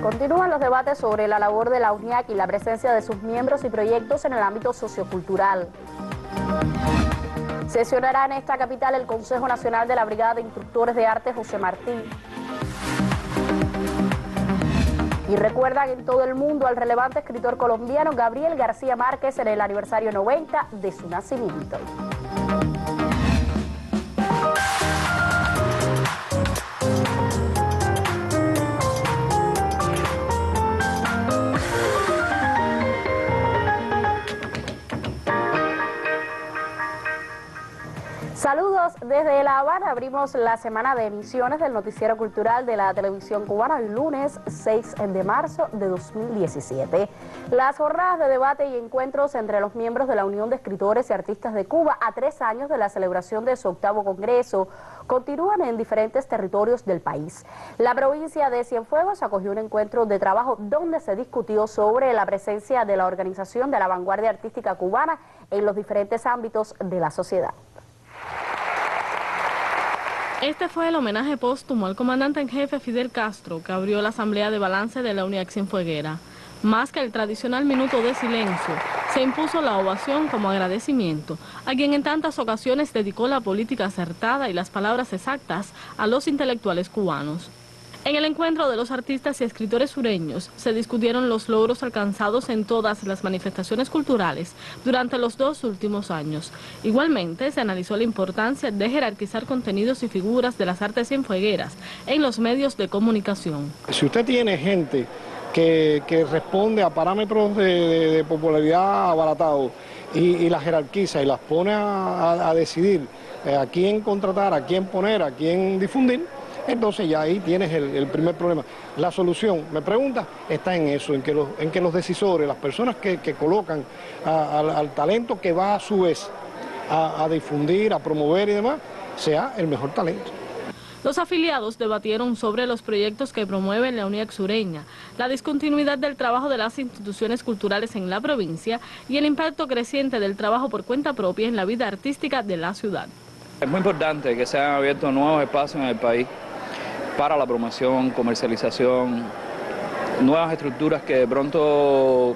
Continúan los debates sobre la labor de la UNIAC y la presencia de sus miembros y proyectos en el ámbito sociocultural. Sesionará en esta capital el Consejo Nacional de la Brigada de Instructores de Arte José Martí. Y recuerdan en todo el mundo al relevante escritor colombiano Gabriel García Márquez en el aniversario 90 de su nacimiento. Saludos desde La Habana. Abrimos la semana de emisiones del noticiero cultural de la televisión cubana el lunes 6 de marzo de 2017. Las jornadas de debate y encuentros entre los miembros de la Unión de Escritores y Artistas de Cuba a 3 años de la celebración de su 8º Congreso continúan en diferentes territorios del país. La provincia de Cienfuegos acogió un encuentro de trabajo donde se discutió sobre la presencia de la organización de la vanguardia artística cubana en los diferentes ámbitos de la sociedad. Este fue el homenaje póstumo al comandante en jefe Fidel Castro, que abrió la asamblea de balance de la UNIAC Cienfueguera. Más que el tradicional minuto de silencio, se impuso la ovación como agradecimiento a quien en tantas ocasiones dedicó la política acertada y las palabras exactas a los intelectuales cubanos. En el encuentro de los artistas y escritores sureños se discutieron los logros alcanzados en todas las manifestaciones culturales durante los 2 últimos años. Igualmente se analizó la importancia de jerarquizar contenidos y figuras de las artes cienfuegueras en los medios de comunicación. Si usted tiene gente que responde a parámetros de popularidad abaratados y las jerarquiza y las pone a decidir a quién contratar, a quién poner, a quién difundir, entonces ya ahí tienes el primer problema. La solución, me pregunta, está en eso, en que los decisores, las personas que colocan al talento que va a su vez a difundir, a promover y demás, sea el mejor talento. Los afiliados debatieron sobre los proyectos que promueve la UNIAC sureña, la discontinuidad del trabajo de las instituciones culturales en la provincia y el impacto creciente del trabajo por cuenta propia en la vida artística de la ciudad. Es muy importante que se hayan abierto nuevos espacios en el país para la promoción, comercialización, nuevas estructuras que de pronto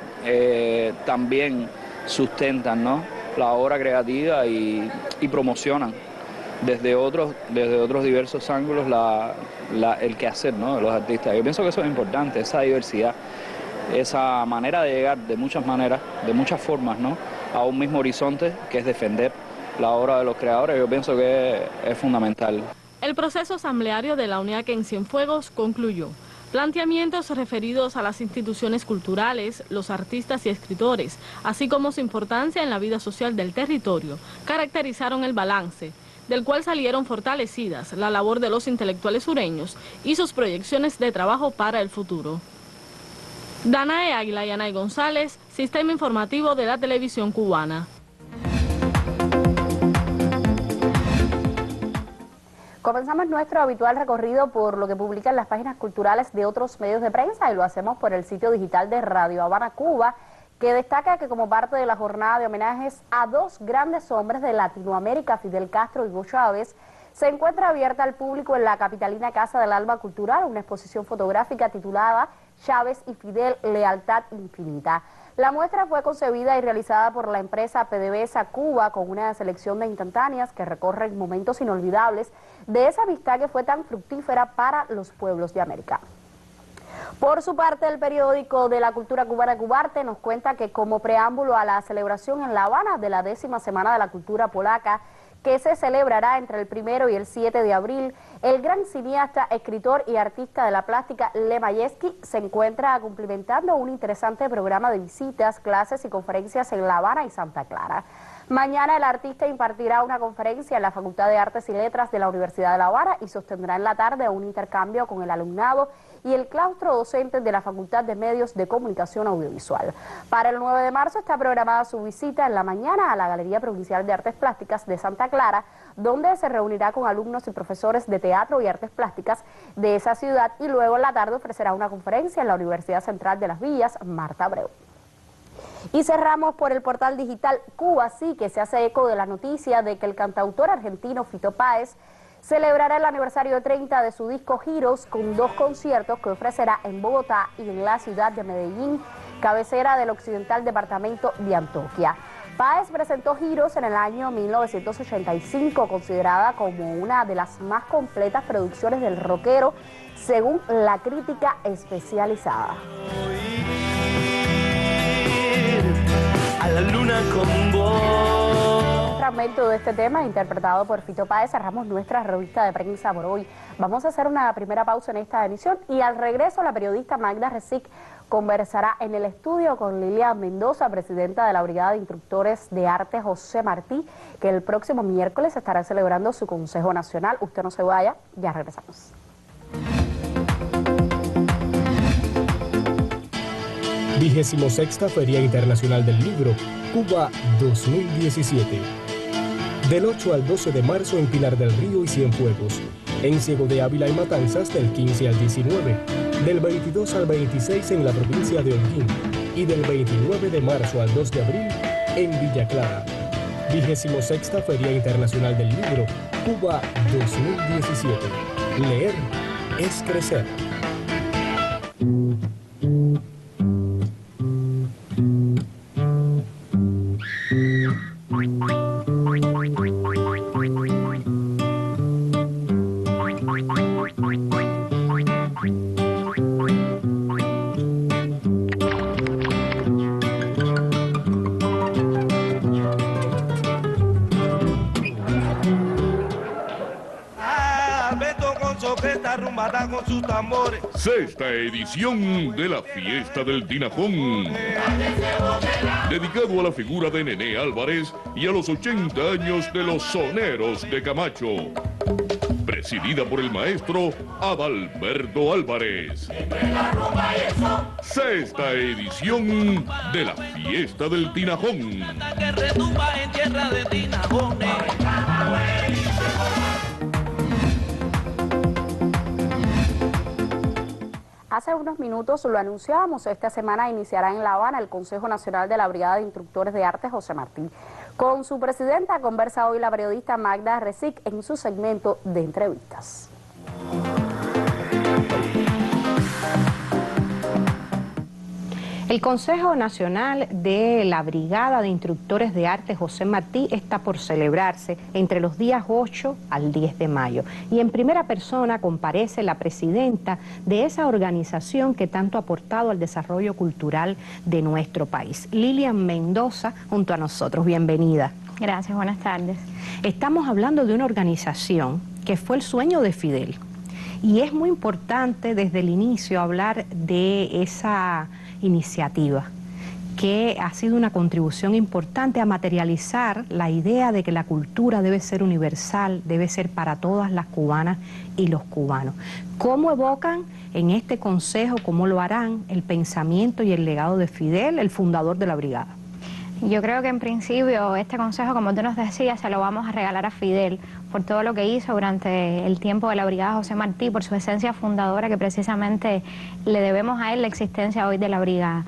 también sustentan, ¿no?, la obra creativa y promocionan desde otros diversos ángulos el quehacer, ¿no?, de los artistas. Yo pienso que eso es importante, esa diversidad, esa manera de llegar de muchas maneras, de muchas formas, ¿no?, a un mismo horizonte que es defender la obra de los creadores. Yo pienso que es fundamental. El proceso asambleario de la UNIAC en Cienfuegos concluyó. Planteamientos referidos a las instituciones culturales, los artistas y escritores, así como su importancia en la vida social del territorio, caracterizaron el balance, del cual salieron fortalecidas la labor de los intelectuales sureños y sus proyecciones de trabajo para el futuro. Danae Águila y Anay González, Sistema Informativo de la Televisión Cubana. Comenzamos nuestro habitual recorrido por lo que publican las páginas culturales de otros medios de prensa y lo hacemos por el sitio digital de Radio Habana Cuba, que destaca que como parte de la jornada de homenajes a 2 grandes hombres de Latinoamérica, Fidel Castro y Hugo Chávez, se encuentra abierta al público en la capitalina Casa del Alba Cultural una exposición fotográfica titulada Chávez y Fidel, Lealtad Infinita. La muestra fue concebida y realizada por la empresa PDVSA Cuba con una selección de instantáneas que recorren momentos inolvidables de esa amistad que fue tan fructífera para los pueblos de América. Por su parte, el periódico de la cultura cubana Cubarte nos cuenta que como preámbulo a la celebración en La Habana de la 10ª Semana de la Cultura Polaca, que se celebrará entre el 1 y el 7 de abril, el gran cineasta, escritor y artista de la plástica Lech Majewski se encuentra cumplimentando un interesante programa de visitas, clases y conferencias en La Habana y Santa Clara. Mañana el artista impartirá una conferencia en la Facultad de Artes y Letras de la Universidad de La Habana y sostendrá en la tarde un intercambio con el alumnado y el claustro docente de la Facultad de Medios de Comunicación Audiovisual. Para el 9 de marzo está programada su visita en la mañana a la Galería Provincial de Artes Plásticas de Santa Clara, donde se reunirá con alumnos y profesores de teatro y artes plásticas de esa ciudad y luego en la tarde ofrecerá una conferencia en la Universidad Central de las Villas, Marta Abreu. Y cerramos por el portal digital Cuba Sí, que se hace eco de la noticia de que el cantautor argentino Fito Páez celebrará el aniversario 30 de su disco Giros con 2 conciertos que ofrecerá en Bogotá y en la ciudad de Medellín, cabecera del occidental departamento de Antioquia. Páez presentó Giros en el año 1985, considerada como una de las más completas producciones del rockero, según la crítica especializada. A la luna con vos. Un fragmento de este tema interpretado por Fito Páez. Cerramos nuestra revista de prensa por hoy. Vamos a hacer una primera pausa en esta emisión y al regreso la periodista Magda Recic conversará en el estudio con Lilian Mendoza, presidenta de la Brigada de Instructores de Arte José Martí, que el próximo miércoles estará celebrando su Consejo Nacional. Usted no se vaya, ya regresamos. ª Feria Internacional del Libro, Cuba 2017. Del 8 al 12 de marzo en Pinar del Río y Cienfuegos. En Ciego de Ávila y Matanzas del 15 al 19. Del 22 al 26 en la provincia de Holguín. Y del 29 de marzo al 2 de abril en Villa Clara. 26ª Feria Internacional del Libro, Cuba 2017. Leer es crecer. Con sus tambores. Sexta edición de la Fiesta del Tinajón, dedicado a la figura de Nené Álvarez y a los 80 años de los soneros de Camacho, presidida por el maestro Adalberto Álvarez. Sexta edición de la Fiesta del Tinajón. Que retumba en tierra de tinajones. Hace unos minutos lo anunciábamos, esta semana iniciará en La Habana el Consejo Nacional de la Brigada de Instructores de Arte José Martí. Con su presidenta conversa hoy la periodista Magda Recic en su segmento de entrevistas. El Consejo Nacional de la Brigada de Instructores de Arte José Martí está por celebrarse entre los días 8 al 10 de mayo. Y en primera persona comparece la presidenta de esa organización que tanto ha aportado al desarrollo cultural de nuestro país, Lilian Mendoza, junto a nosotros. Bienvenida. Gracias, buenas tardes. Estamos hablando de una organización que fue el sueño de Fidel. Y es muy importante desde el inicio hablar de esa iniciativa que ha sido una contribución importante a materializar la idea de que la cultura debe ser universal, debe ser para todas las cubanas y los cubanos. ¿Cómo evocan en este consejo, cómo lo harán, el pensamiento y el legado de Fidel, el fundador de la brigada? Yo creo que en principio este consejo, como tú nos decías, se lo vamos a regalar a Fidel por todo lo que hizo durante el tiempo de la Brigada José Martí, por su esencia fundadora, que precisamente le debemos a él la existencia hoy de la Brigada.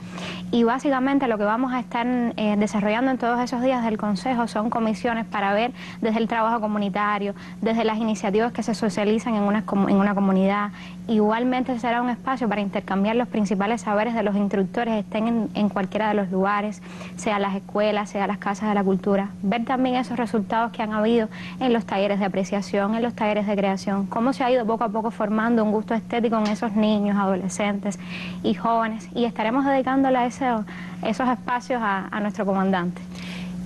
Y básicamente lo que vamos a estar desarrollando en todos esos días del Consejo son comisiones para ver desde el trabajo comunitario, desde las iniciativas que se socializan en una comunidad. Igualmente será un espacio para intercambiar los principales saberes de los instructores, estén en cualquiera de los lugares, sea las escuelas, sea las casas de la cultura. Ver también esos resultados que han habido en los talleres de apreciación, en los talleres de creación, cómo se ha ido poco a poco formando un gusto estético en esos niños, adolescentes y jóvenes, y estaremos dedicándole a esos espacios a nuestro comandante.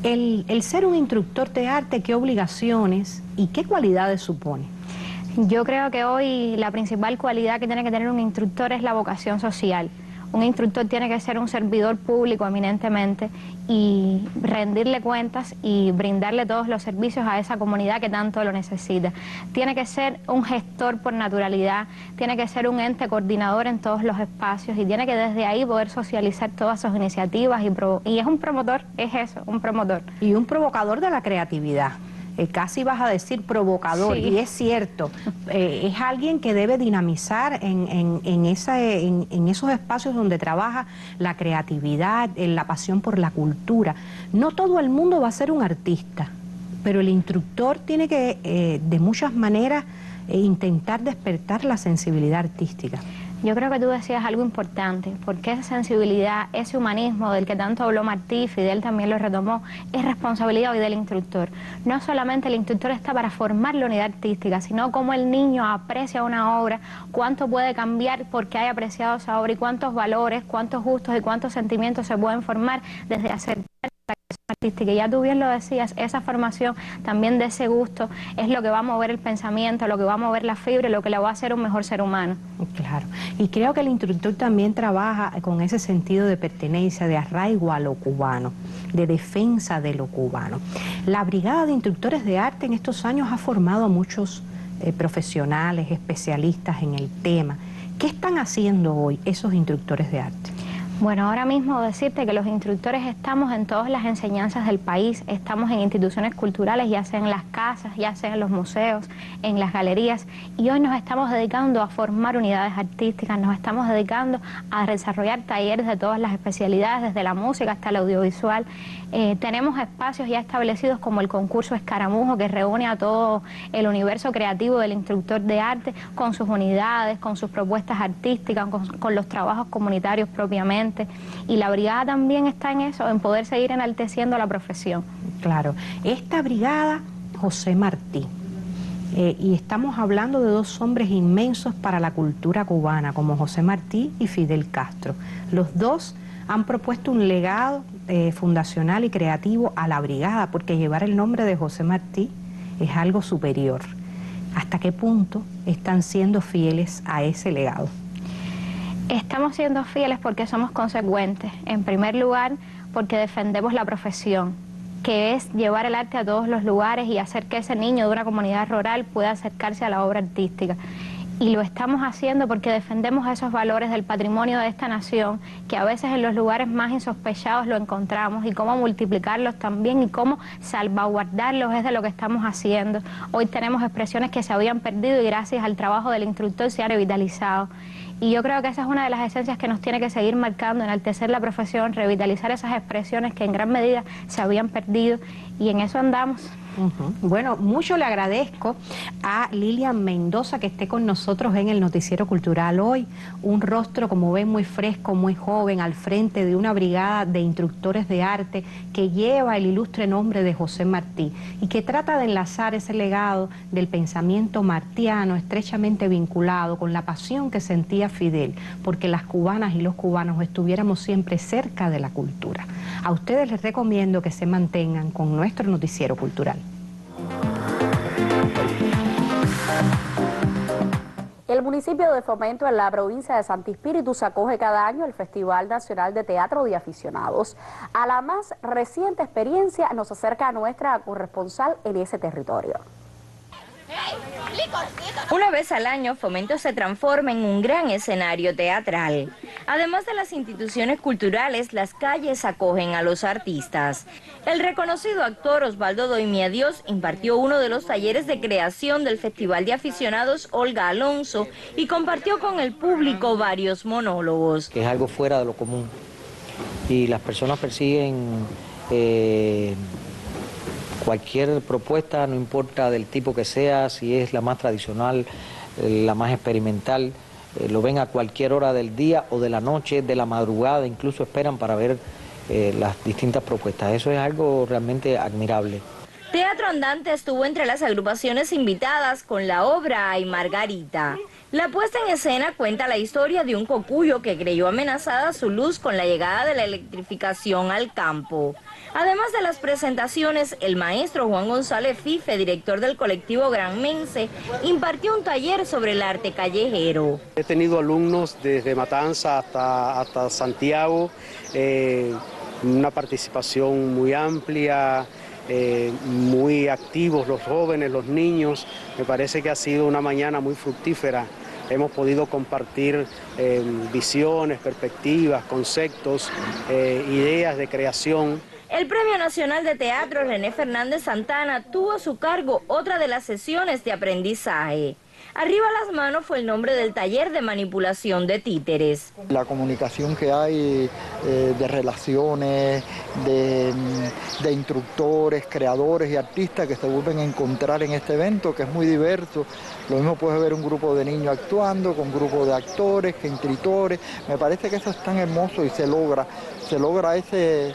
El ser un instructor de arte, ¿qué obligaciones y qué cualidades supone? Yo creo que hoy la principal cualidad que tiene que tener un instructor es la vocación social. Un instructor tiene que ser un servidor público eminentemente y rendirle cuentas y brindarle todos los servicios a esa comunidad que tanto lo necesita. Tiene que ser un gestor por naturalidad, tiene que ser un ente coordinador en todos los espacios y tiene que desde ahí poder socializar todas sus iniciativas y es un promotor, es eso, un promotor. Y un provocador de la creatividad. Casi vas a decir provocador, sí. Y es cierto, es alguien que debe dinamizar en esos espacios donde trabaja la creatividad, la pasión por la cultura. No todo el mundo va a ser un artista, pero el instructor tiene que, de muchas maneras, intentar despertar la sensibilidad artística. Yo creo que tú decías algo importante, porque esa sensibilidad, ese humanismo del que tanto habló Martí, Fidel también lo retomó, es responsabilidad hoy del instructor. No solamente el instructor está para formar la unidad artística, sino cómo el niño aprecia una obra, cuánto puede cambiar porque haya apreciado esa obra y cuántos valores, cuántos gustos y cuántos sentimientos se pueden formar desde acercar la creación artística. Y ya tú bien lo decías, esa formación también de ese gusto es lo que va a mover el pensamiento, lo que va a mover la fibra y lo que le va a hacer un mejor ser humano. Claro, y creo que el instructor también trabaja con ese sentido de pertenencia, de arraigo a lo cubano, de defensa de lo cubano. La Brigada de Instructores de Arte en estos años ha formado a muchos profesionales, especialistas en el tema. ¿Qué están haciendo hoy esos instructores de arte? Bueno, ahora mismo decirte que los instructores estamos en todas las enseñanzas del país, estamos en instituciones culturales, ya sea en las casas, ya sea en los museos, en las galerías, y hoy nos estamos dedicando a formar unidades artísticas, nos estamos dedicando a desarrollar talleres de todas las especialidades, desde la música hasta el audiovisual. Tenemos espacios ya establecidos como el concurso Escaramujo, que reúne a todo el universo creativo del instructor de arte, con sus unidades, con sus propuestas artísticas, con los trabajos comunitarios propiamente. Y la brigada también está en eso, en poder seguir enalteciendo la profesión. Claro, esta brigada, José Martí, y estamos hablando de dos hombres inmensos para la cultura cubana, como José Martí y Fidel Castro. Los dos han propuesto un legado fundacional y creativo a la brigada, porque llevar el nombre de José Martí es algo superior. ¿Hasta qué punto están siendo fieles a ese legado? Estamos siendo fieles porque somos consecuentes. En primer lugar, porque defendemos la profesión, que es llevar el arte a todos los lugares y hacer que ese niño de una comunidad rural pueda acercarse a la obra artística. Y lo estamos haciendo porque defendemos esos valores del patrimonio de esta nación, que a veces en los lugares más insospechados lo encontramos, y cómo multiplicarlos también y cómo salvaguardarlos es de lo que estamos haciendo. Hoy tenemos expresiones que se habían perdido y gracias al trabajo del instructor se han revitalizado. Y yo creo que esa es una de las esencias que nos tiene que seguir marcando, enaltecer la profesión, revitalizar esas expresiones que en gran medida se habían perdido, y en eso andamos. Bueno, mucho le agradezco a Lilian Mendoza que esté con nosotros en el Noticiero Cultural hoy. Un rostro, como ven, muy fresco, muy joven, al frente de una brigada de instructores de arte que lleva el ilustre nombre de José Martí y que trata de enlazar ese legado del pensamiento martiano estrechamente vinculado con la pasión que sentía Fidel, porque las cubanas y los cubanos estuviéramos siempre cerca de la cultura. A ustedes les recomiendo que se mantengan con nuestro Noticiero Cultural. El municipio de Fomento en la provincia de Santi Espíritu acoge cada año el Festival Nacional de Teatro de Aficionados. A la más reciente experiencia nos acerca a nuestra corresponsal en ese territorio. Una vez al año, Fomento se transforma en un gran escenario teatral. Además de las instituciones culturales, las calles acogen a los artistas. El reconocido actor Osvaldo Doimiadios impartió uno de los talleres de creación del Festival de Aficionados Olga Alonso y compartió con el público varios monólogos. Que es algo fuera de lo común y las personas persiguen cualquier propuesta, no importa del tipo que sea, si es la más tradicional, la más experimental, lo ven a cualquier hora del día o de la noche, de la madrugada, incluso esperan para ver las distintas propuestas. Eso es algo realmente admirable. Teatro Andante estuvo entre las agrupaciones invitadas con la obra Ay Margarita. La puesta en escena cuenta la historia de un cocuyo que creyó amenazada su luz con la llegada de la electrificación al campo. Además de las presentaciones, el maestro Juan González Fife, director del colectivo Gran Mense, impartió un taller sobre el arte callejero. He tenido alumnos desde Matanza hasta Santiago, una participación muy amplia, muy activos los jóvenes, los niños. Me parece que ha sido una mañana muy fructífera. Hemos podido compartir visiones, perspectivas, conceptos, ideas de creación. El Premio Nacional de Teatro René Fernández Santana tuvo a su cargo otra de las sesiones de aprendizaje. Arriba las manos fue el nombre del taller de manipulación de títeres. La comunicación que hay de relaciones, de instructores, creadores y artistas que se vuelven a encontrar en este evento, que es muy diverso. Lo mismo puedes ver un grupo de niños actuando, con grupos de actores, escritores. Me parece que eso es tan hermoso y se logra ese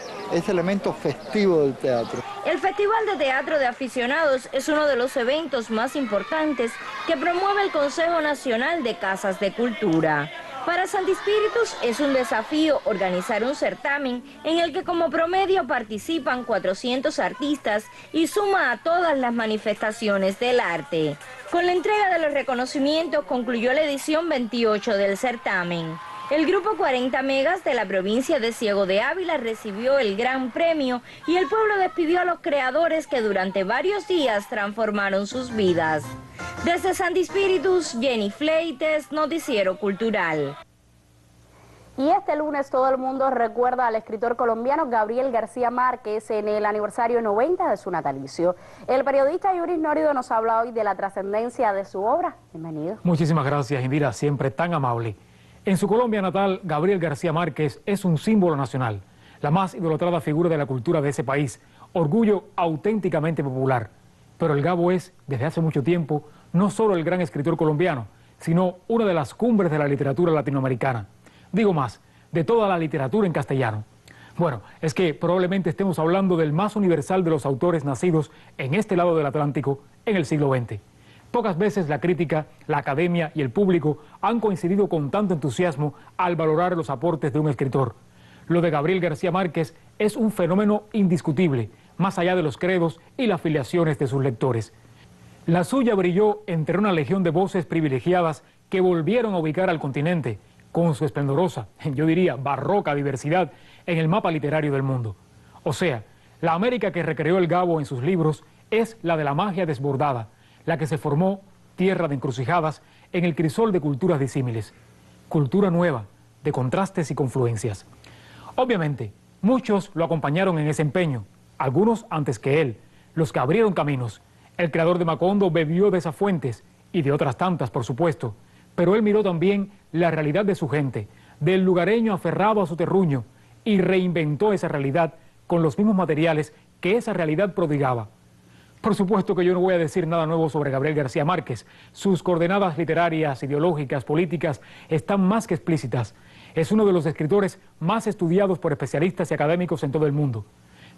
elemento festivo del teatro. El Festival de Teatro de Aficionados es uno de los eventos más importantes que promueve el Consejo Nacional de Casas de Cultura. Para Santi Spíritus es un desafío organizar un certamen en el que como promedio participan 400 artistas y suma a todas las manifestaciones del arte. Con la entrega de los reconocimientos concluyó la edición 28 del certamen. El grupo 40 Megas de la provincia de Ciego de Ávila recibió el gran premio y el pueblo despidió a los creadores que durante varios días transformaron sus vidas. Desde Santi Spíritus, Jenny Fleites, Noticiero Cultural. Y este lunes todo el mundo recuerda al escritor colombiano Gabriel García Márquez en el aniversario 90 de su natalicio. El periodista Yuris Nórido nos habla hoy de la trascendencia de su obra. Bienvenido. Muchísimas gracias, Indira, siempre tan amable. En su Colombia natal, Gabriel García Márquez es un símbolo nacional, la más idolatrada figura de la cultura de ese país, orgullo auténticamente popular. Pero el Gabo es, desde hace mucho tiempo, no solo el gran escritor colombiano, sino una de las cumbres de la literatura latinoamericana. Digo más, de toda la literatura en castellano. Bueno, es que probablemente estemos hablando del más universal de los autores nacidos en este lado del Atlántico en el siglo XX. Pocas veces la crítica, la academia y el público han coincidido con tanto entusiasmo al valorar los aportes de un escritor. Lo de Gabriel García Márquez es un fenómeno indiscutible, más allá de los credos y las filiaciones de sus lectores. La suya brilló entre una legión de voces privilegiadas que volvieron a ubicar al continente con su esplendorosa, yo diría barroca diversidad en el mapa literario del mundo. O sea, la América que recreó el Gabo en sus libros es la de la magia desbordada, la que se formó, tierra de encrucijadas, en el crisol de culturas disímiles. Cultura nueva, de contrastes y confluencias. Obviamente, muchos lo acompañaron en ese empeño, algunos antes que él, los que abrieron caminos. El creador de Macondo bebió de esas fuentes, y de otras tantas, por supuesto, pero él miró también la realidad de su gente, del lugareño aferrado a su terruño, y reinventó esa realidad con los mismos materiales que esa realidad prodigaba. Por supuesto que yo no voy a decir nada nuevo sobre Gabriel García Márquez. Sus coordenadas literarias, ideológicas, políticas están más que explícitas. Es uno de los escritores más estudiados por especialistas y académicos en todo el mundo.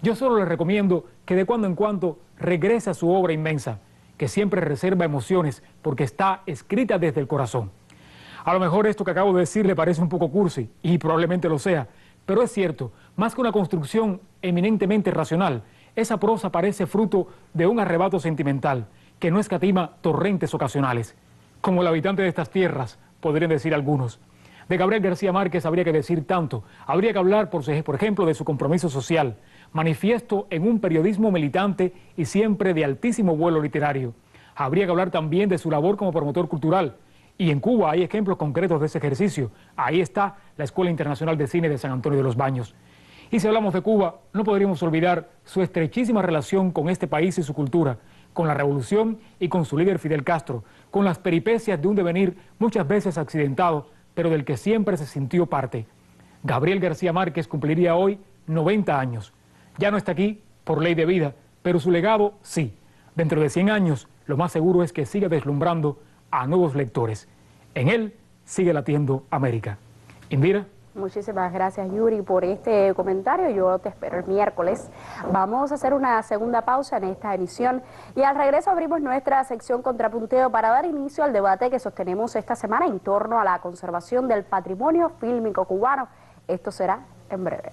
Yo solo les recomiendo que de cuando en cuando regrese a su obra inmensa, que siempre reserva emociones porque está escrita desde el corazón. A lo mejor esto que acabo de decir le parece un poco cursi, y probablemente lo sea, pero es cierto, más que una construcción eminentemente racional, esa prosa parece fruto de un arrebato sentimental que no escatima torrentes ocasionales. Como el habitante de estas tierras, podrían decir algunos. De Gabriel García Márquez habría que decir tanto. Habría que hablar, por ejemplo, de su compromiso social, manifiesto en un periodismo militante y siempre de altísimo vuelo literario. Habría que hablar también de su labor como promotor cultural. Y en Cuba hay ejemplos concretos de ese ejercicio. Ahí está la Escuela Internacional de Cine de San Antonio de los Baños. Y si hablamos de Cuba, no podríamos olvidar su estrechísima relación con este país y su cultura, con la revolución y con su líder Fidel Castro, con las peripecias de un devenir muchas veces accidentado, pero del que siempre se sintió parte. Gabriel García Márquez cumpliría hoy 90 años. Ya no está aquí por ley de vida, pero su legado sí. Dentro de 100 años, lo más seguro es que siga deslumbrando a nuevos lectores. En él sigue latiendo América. Indira. Muchísimas gracias, Yuri, por este comentario. Yo te espero el miércoles. Vamos a hacer una segunda pausa en esta emisión y al regreso abrimos nuestra sección Contrapunteo para dar inicio al debate que sostenemos esta semana en torno a la conservación del patrimonio fílmico cubano. Esto será en breve.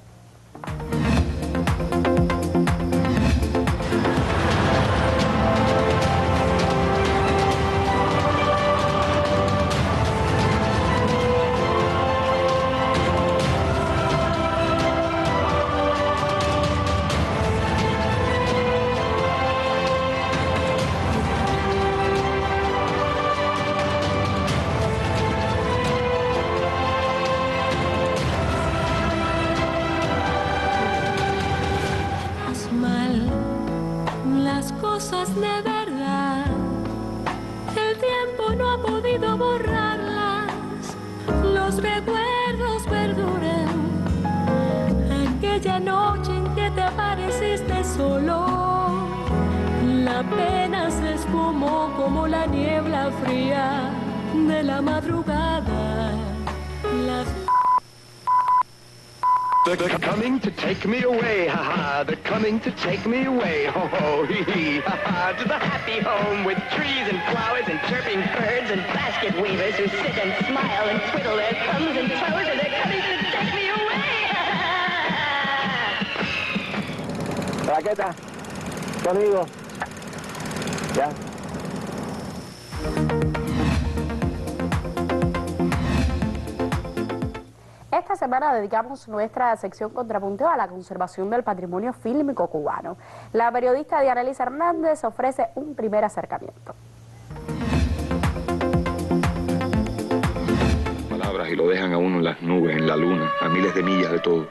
De verdad, el tiempo no noche en que te apareciste solo, la pena se esfumó como la niebla fría de la madrugada. They're coming to take me away, ha-ha. They're coming to take me away, ho-ho, hee-hee, ha-ha. To the happy home with trees and flowers and chirping birds and basket weavers who sit and smile and twiddle their thumbs and toes, and they're coming to take me away, ha-ha. Raqueta, conmigo. Ya. Esta semana dedicamos nuestra sección Contrapunteo a la conservación del patrimonio fílmico cubano. La periodista Dianelis Hernández ofrece un primer acercamiento. Palabras y lo dejan a uno en las nubes, en la luna, a miles de millas de todo.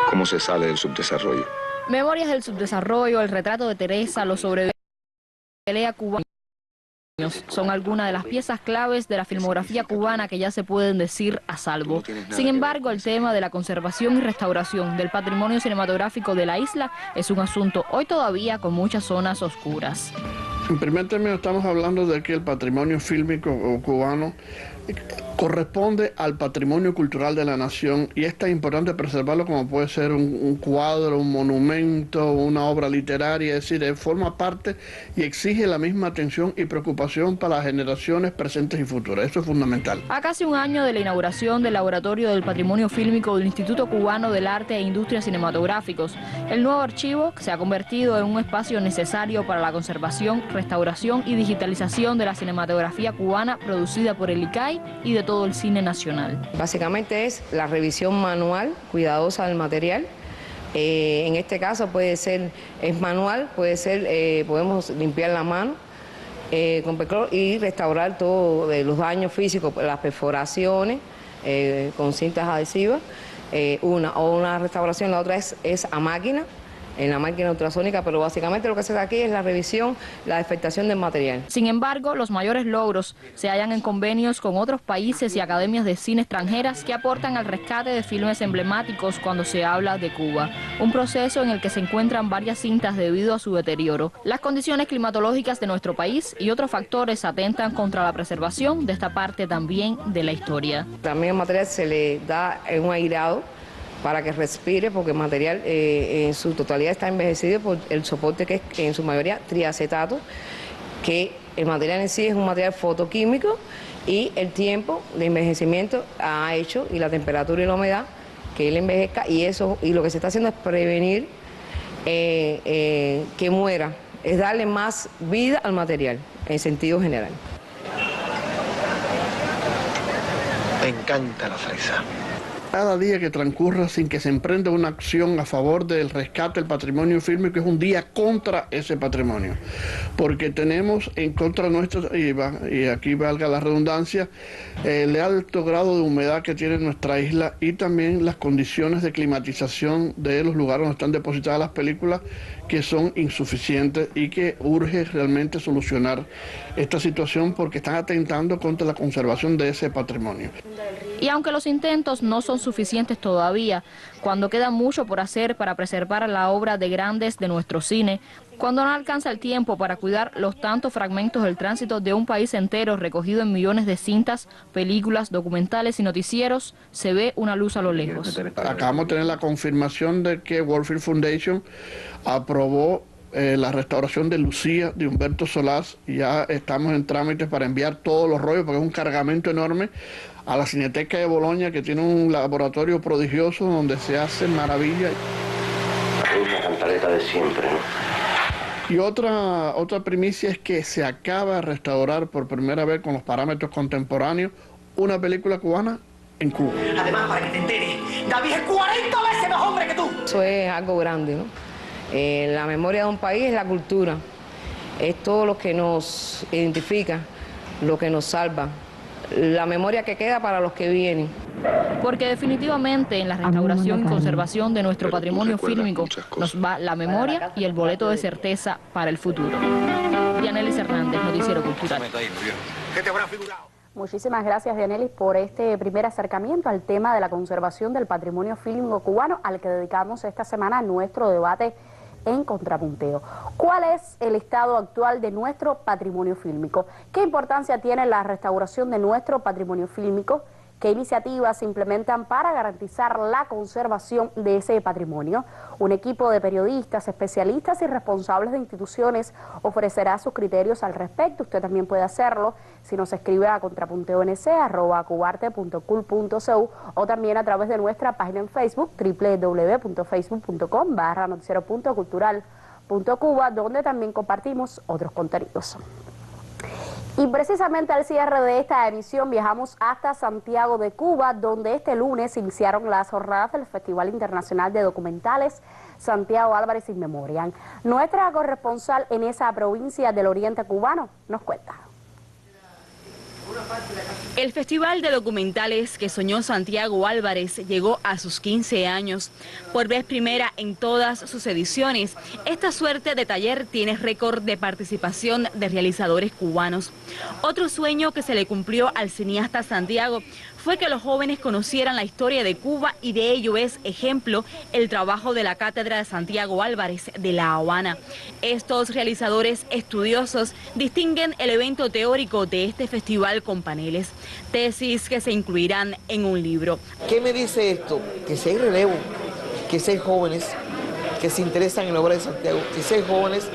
¿Cómo se sale del subdesarrollo? Memorias del subdesarrollo, el retrato de Teresa, los sobrevivientes de la pelea cubana son algunas de las piezas claves de la filmografía cubana que ya se pueden decir a salvo. Sin embargo, el tema de la conservación y restauración del patrimonio cinematográfico de la isla es un asunto hoy todavía con muchas zonas oscuras. En primer término estamos hablando de que el patrimonio fílmico cubano corresponde al patrimonio cultural de la nación y es tan importante preservarlo como puede ser un cuadro, un monumento, una obra literaria, es decir, forma parte y exige la misma atención y preocupación para las generaciones presentes y futuras. Eso es fundamental. A casi un año de la inauguración del Laboratorio del Patrimonio Fílmico del Instituto Cubano del Arte e Industrias Cinematográficos, el nuevo archivo se ha convertido en un espacio necesario para la conservación, restauración y digitalización de la cinematografía cubana producida por el ICAI y de todo el cine nacional. Básicamente es la revisión manual, cuidadosa del material. En este caso es manual, podemos limpiar la mano con perclor y restaurar todos los daños físicos, las perforaciones con cintas adhesivas, una restauración, la otra es a máquina, en la máquina ultrasónica, pero básicamente lo que se da aquí es la revisión, la defectación del material. Sin embargo, los mayores logros se hallan en convenios con otros países y academias de cine extranjeras que aportan al rescate de filmes emblemáticos cuando se habla de Cuba, un proceso en el que se encuentran varias cintas debido a su deterioro. Las condiciones climatológicas de nuestro país y otros factores atentan contra la preservación de esta parte también de la historia. También el material se le da un airado para que respire, porque el material en su totalidad está envejecido por el soporte que es en su mayoría triacetato, que el material en sí es un material fotoquímico y el tiempo de envejecimiento ha hecho, y la temperatura y la humedad, que él envejezca, y lo que se está haciendo es prevenir que muera, es darle más vida al material en sentido general. Me encanta la fresa. Cada día que transcurra sin que se emprenda una acción a favor del rescate del patrimonio fílmico es un día contra ese patrimonio, porque tenemos en contra nuestro, y aquí valga la redundancia, el alto grado de humedad que tiene nuestra isla y también las condiciones de climatización de los lugares donde están depositadas las películas, que son insuficientes y que urge realmente solucionar esta situación porque están atentando contra la conservación de ese patrimonio. Y aunque los intentos no son suficientes todavía, cuando queda mucho por hacer para preservar la obra de grandes de nuestro cine, cuando no alcanza el tiempo para cuidar los tantos fragmentos del tránsito de un país entero recogido en millones de cintas, películas, documentales y noticieros, se ve una luz a lo lejos. Acabamos de tener la confirmación de que World Film Foundation aprobó la restauración de Lucía, de Humberto Solás, y ya estamos en trámites para enviar todos los rollos, porque es un cargamento enorme, a la Cineteca de Bolonia, que tiene un laboratorio prodigioso donde se hacen maravillas. Una cantaleta de siempre, ¿no? Y otra primicia es que se acaba de restaurar por primera vez con los parámetros contemporáneos una película cubana en Cuba. Además, para que te enteres, David es 40 veces más hombre que tú. Eso es algo grande, ¿no? La memoria de un país es la cultura, es todo lo que nos identifica, lo que nos salva, la memoria que queda para los que vienen. Porque definitivamente en la restauración y conservación de nuestro patrimonio fílmico nos va la memoria y el boleto de certeza para el futuro. Dianelis Hernández, Noticiero Cultural. Muchísimas gracias, Dianelis, por este primer acercamiento al tema de la conservación del patrimonio fílmico cubano, al que dedicamos esta semana nuestro debate en Contrapunteo. ¿Cuál es el estado actual de nuestro patrimonio fílmico? ¿Qué importancia tiene la restauración de nuestro patrimonio fílmico? ¿Qué iniciativas se implementan para garantizar la conservación de ese patrimonio? Un equipo de periodistas, especialistas y responsables de instituciones ofrecerá sus criterios al respecto. Usted también puede hacerlo si nos escribe a contrapunteo.nc@cubarte.cul.cu o también a través de nuestra página en Facebook, www.facebook.com/noticiero.cultural.cuba, donde también compartimos otros contenidos. Y precisamente al cierre de esta emisión viajamos hasta Santiago de Cuba, donde este lunes iniciaron las jornadas del Festival Internacional de Documentales Santiago Álvarez In Memoriam. Nuestra corresponsal en esa provincia del oriente cubano nos cuenta. El Festival de Documentales que soñó Santiago Álvarez llegó a sus 15 años. Por vez primera en todas sus ediciones, esta suerte de taller tiene récord de participación de realizadores cubanos. Otro sueño que se le cumplió al cineasta Santiago fue que los jóvenes conocieran la historia de Cuba, y de ello es ejemplo el trabajo de la Cátedra de Santiago Álvarez de La Habana. Estos realizadores estudiosos distinguen el evento teórico de este festival con paneles, tesis que se incluirán en un libro. ¿Qué me dice esto? Que si hay relevo, que si hay jóvenes que se interesan en la obra de Santiago, que si hay jóvenes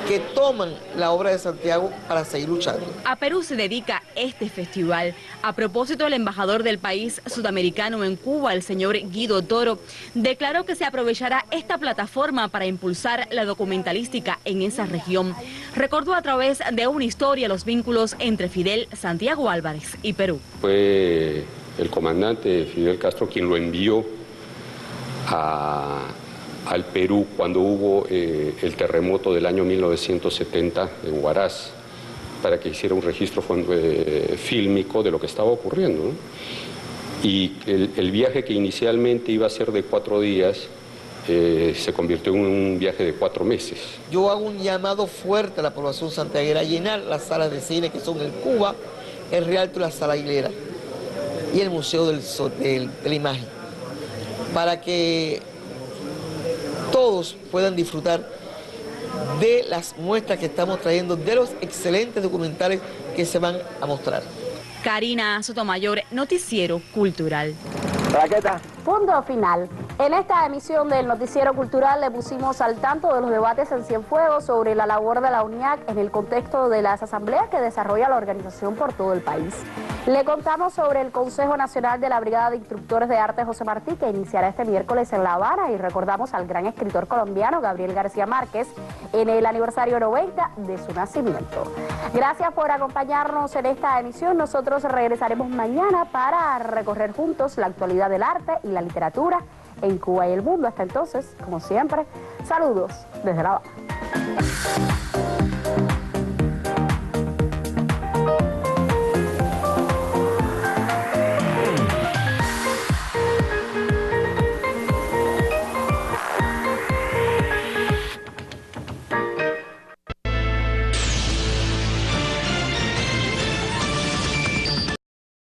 que toman la obra de Santiago para seguir luchando. A Perú se dedica este festival. A propósito, el embajador del país sudamericano en Cuba, el señor Guido Toro, declaró que se aprovechará esta plataforma para impulsar la documentalística en esa región. Recordó a través de una historia los vínculos entre Fidel, Santiago Álvarez y Perú. Fue el comandante Fidel Castro quien lo envió al Perú cuando hubo el terremoto del año 1970 en Huaraz, para que hiciera un registro fílmico de lo que estaba ocurriendo, ¿no? Y el viaje que inicialmente iba a ser de 4 días se convirtió en un viaje de 4 meses. Yo hago un llamado fuerte a la población santiaguera a llenar las salas de cine que son el Cuba, el Rialto y la Sala Aguilera y el Museo de la Imagen, para que todos puedan disfrutar de las muestras que estamos trayendo, de los excelentes documentales que se van a mostrar. Karina Sotomayor, Noticiero Cultural. Raqueta. Punto final. En esta emisión del Noticiero Cultural le pusimos al tanto de los debates en Cienfuegos sobre la labor de la UNIAC en el contexto de las asambleas que desarrolla la organización por todo el país. Le contamos sobre el Consejo Nacional de la Brigada de Instructores de Arte José Martí, que iniciará este miércoles en La Habana, y recordamos al gran escritor colombiano Gabriel García Márquez en el aniversario 90 de su nacimiento. Gracias por acompañarnos en esta emisión. Nosotros regresaremos mañana para recorrer juntos la actualidad del arte y la literatura en Cuba y el mundo. Hasta entonces, como siempre, saludos desde La Habana.